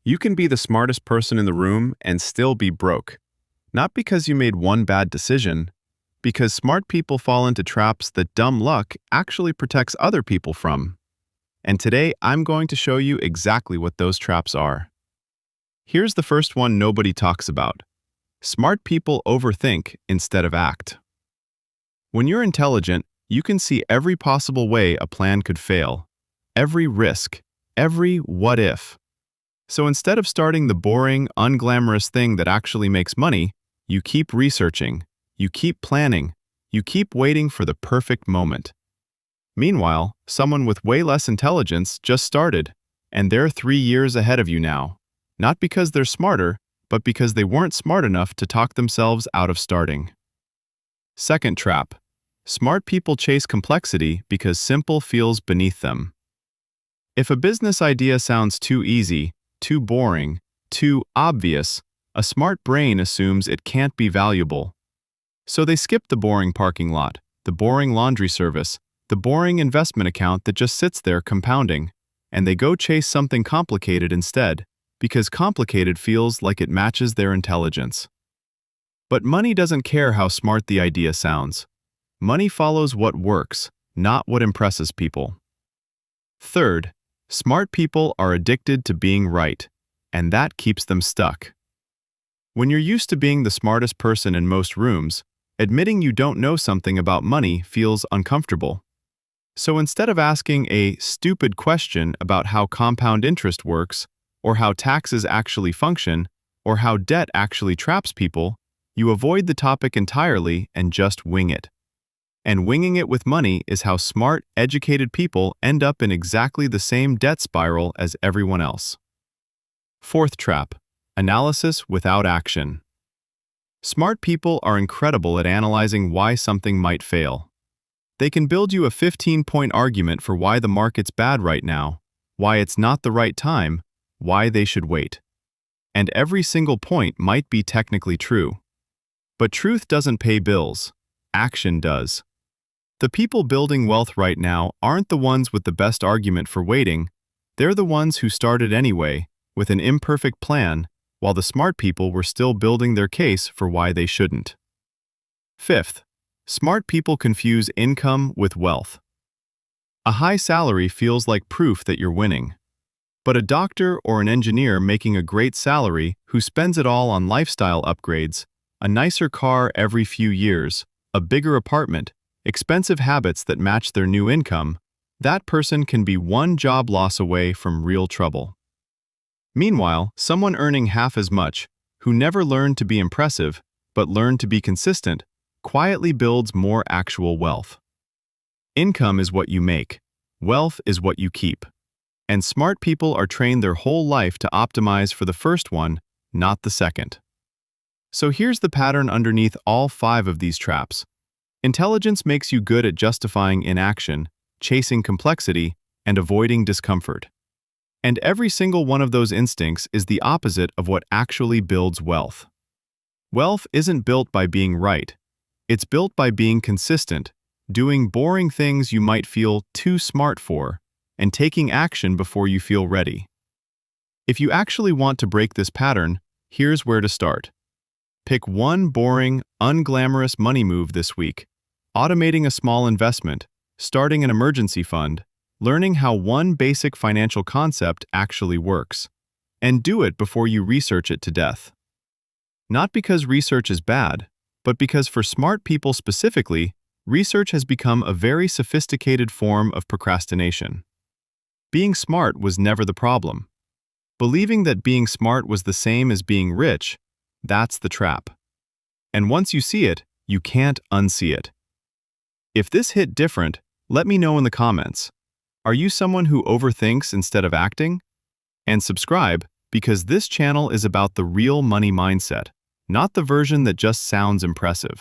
You can be the smartest person in the room and still be broke. Not because you made one bad decision, because smart people fall into traps that dumb luck actually protects other people from. And today, I'm going to show you exactly what those traps are. Here's the first one nobody talks about. Smart people overthink instead of act. When you're intelligent, you can see every possible way a plan could fail, every risk, every what if. So instead of starting the boring, unglamorous thing that actually makes money, you keep researching, you keep planning, you keep waiting for the perfect moment. Meanwhile, someone with way less intelligence just started, and they're 3 years ahead of you now. Not because they're smarter, but because they weren't smart enough to talk themselves out of starting. Second trap. Smart people chase complexity because simple feels beneath them. If a business idea sounds too easy, too boring, too obvious, a smart brain assumes it can't be valuable. So they skip the boring parking lot, the boring laundry service, the boring investment account that just sits there compounding, and they go chase something complicated instead, because complicated feels like it matches their intelligence. But money doesn't care how smart the idea sounds. Money follows what works, not what impresses people. Third, smart people are addicted to being right, and that keeps them stuck. When you're used to being the smartest person in most rooms, admitting you don't know something about money feels uncomfortable. So instead of asking a stupid question about how compound interest works, or how taxes actually function, or how debt actually traps people, you avoid the topic entirely and just wing it. And winging it with money is how smart, educated people end up in exactly the same debt spiral as everyone else. Fourth trap. Analysis without action. Smart people are incredible at analyzing why something might fail. They can build you a 15-point argument for why the market's bad right now, why it's not the right time, why they should wait. And every single point might be technically true. But truth doesn't pay bills. Action does. The people building wealth right now aren't the ones with the best argument for waiting. They're the ones who started anyway, with an imperfect plan, while the smart people were still building their case for why they shouldn't. Fifth, smart people confuse income with wealth. A high salary feels like proof that you're winning. But a doctor or an engineer making a great salary who spends it all on lifestyle upgrades, a nicer car every few years, a bigger apartment, expensive habits that match their new income, that person can be one job loss away from real trouble. Meanwhile, someone earning half as much, who never learned to be impressive, but learned to be consistent, quietly builds more actual wealth. Income is what you make. Wealth is what you keep. And smart people are trained their whole life to optimize for the first one, not the second. So here's the pattern underneath all 5 of these traps. Intelligence makes you good at justifying inaction, chasing complexity, and avoiding discomfort. And every single one of those instincts is the opposite of what actually builds wealth. Wealth isn't built by being right. It's built by being consistent, doing boring things you might feel too smart for, and taking action before you feel ready. If you actually want to break this pattern, here's where to start. Pick one boring, unglamorous money move this week. Automating a small investment, starting an emergency fund, learning how one basic financial concept actually works. And do it before you research it to death. Not because research is bad, but because for smart people specifically, research has become a very sophisticated form of procrastination. Being smart was never the problem. Believing that being smart was the same as being rich, that's the trap. And once you see it, you can't unsee it. If this hit different, let me know in the comments. Are you someone who overthinks instead of acting? And subscribe, because this channel is about the real money mindset, not the version that just sounds impressive.